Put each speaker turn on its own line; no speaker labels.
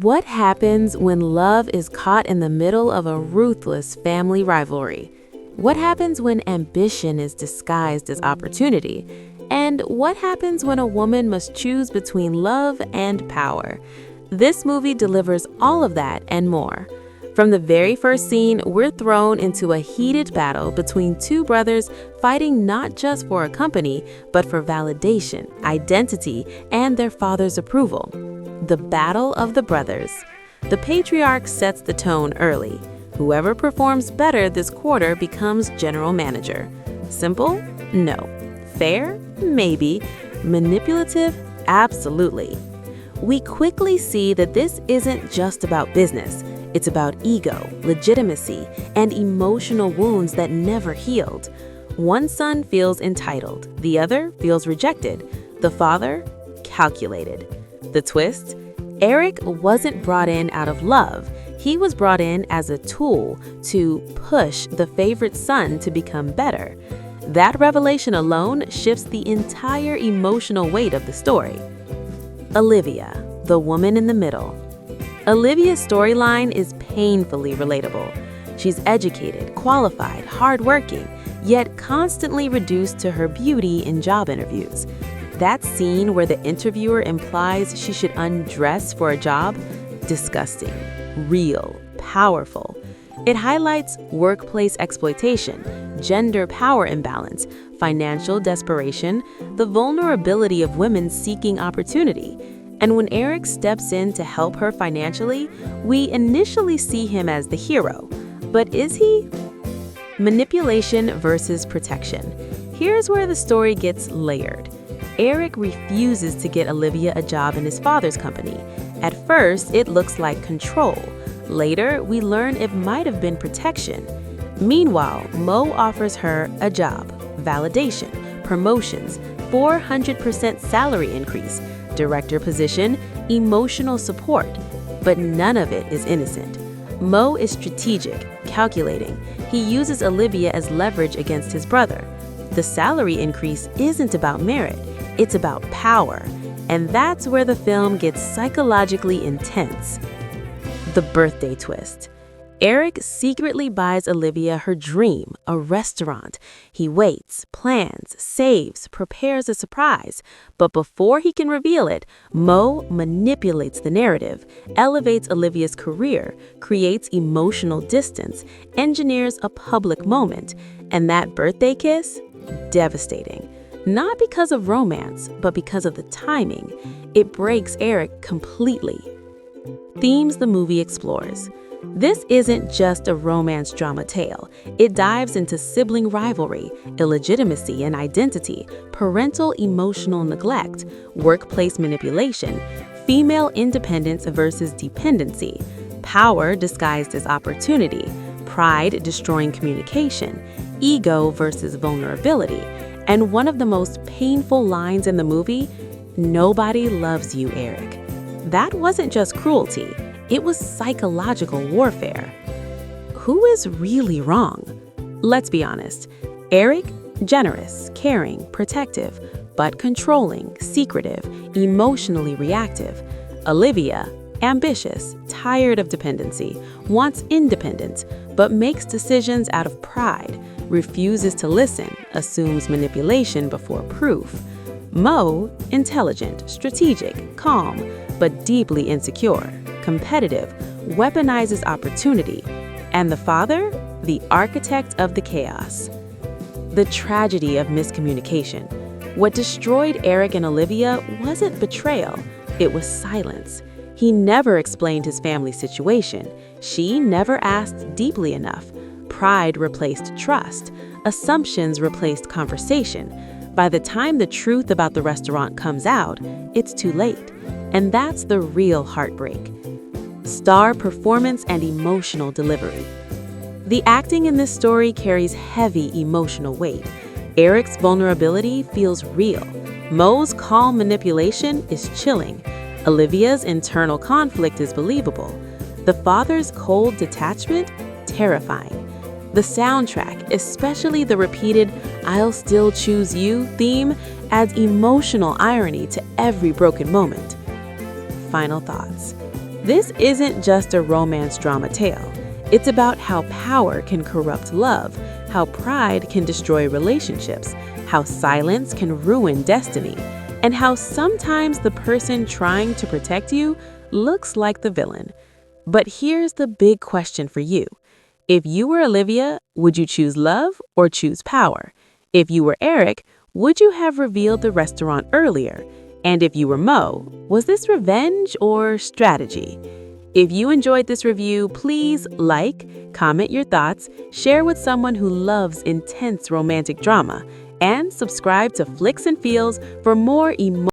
What happens when love is caught in the middle of a ruthless family rivalry? What happens when ambition is disguised as opportunity? And what happens when a woman must choose between love and power? This movie delivers all of that and more. From the very first scene, we're thrown into a heated battle between two brothers fighting not just for a company, but for validation, identity, and their father's approval. The Battle of the Brothers. The patriarch sets the tone early. Whoever performs better this quarter becomes general manager. Simple? No. Fair? Maybe. Manipulative? Absolutely. We quickly see that this isn't just about business. It's about ego, legitimacy, and emotional wounds that never healed. One son feels entitled. The other feels rejected. The father? Calculated. The twist? Eric wasn't brought in out of love. He was brought in as a tool to push the favorite son to become better. That revelation alone shifts the entire emotional weight of the story. Olivia, the woman in the middle. Olivia's storyline is painfully relatable. She's educated, qualified, hardworking, yet constantly reduced to her beauty in job interviews. That scene where the interviewer implies she should undress for a job? Disgusting, real, powerful. It highlights workplace exploitation, gender power imbalance, financial desperation, the vulnerability of women seeking opportunity. And when Eric steps in to help her financially, we initially see him as the hero. But is he? Manipulation versus protection. Here's where the story gets layered. Eric refuses to get Olivia a job in his father's company. At first, it looks like control. Later, we learn it might have been protection. Meanwhile, Mo offers her a job, validation, promotions, 400% salary increase, director position, emotional support. But none of it is innocent. Mo is strategic, calculating. He uses Olivia as leverage against his brother. The salary increase isn't about merit. It's about power, and that's where the film gets psychologically intense. The birthday twist. Eric secretly buys Olivia her dream, a restaurant. He waits, plans, saves, prepares a surprise. But before he can reveal it, Mo manipulates the narrative, elevates Olivia's career, creates emotional distance, engineers a public moment. And that birthday kiss? Devastating. Not because of romance, but because of the timing. It breaks Eric completely. Themes the movie explores. This isn't just a romance drama tale. It dives into sibling rivalry, illegitimacy and identity, parental emotional neglect, workplace manipulation, female independence versus dependency, power disguised as opportunity, pride destroying communication, ego versus vulnerability. And one of the most painful lines in the movie, "Nobody loves you, Eric." That wasn't just cruelty, it was psychological warfare. Who is really wrong? Let's be honest. Eric, generous, caring, protective, but controlling, secretive, emotionally reactive. Olivia, ambitious, tired of dependency, wants independence, but makes decisions out of pride, refuses to listen, assumes manipulation before proof. Mo, intelligent, strategic, calm, but deeply insecure, competitive, weaponizes opportunity. And the father, the architect of the chaos. The tragedy of miscommunication. What destroyed Eric and Olivia wasn't betrayal, it was silence. He never explained his family situation. She never asked deeply enough. Pride replaced trust. Assumptions replaced conversation. By the time the truth about the restaurant comes out, it's too late. And that's the real heartbreak. Star performance and emotional delivery. The acting in this story carries heavy emotional weight. Eric's vulnerability feels real. Mo's calm manipulation is chilling. Olivia's internal conflict is believable. The father's cold detachment, terrifying. The soundtrack, especially the repeated "I'll still choose you" theme, adds emotional irony to every broken moment. Final thoughts. This isn't just a romance drama tale. It's about how power can corrupt love, how pride can destroy relationships, how silence can ruin destiny, and how sometimes the person trying to protect you looks like the villain. But here's the big question for you. If you were Olivia, would you choose love or choose power? If you were Eric, would you have revealed the restaurant earlier? And if you were Mo, was this revenge or strategy? If you enjoyed this review, please like, comment your thoughts, share with someone who loves intense romantic drama, and subscribe to Flicks and Feels for more emotional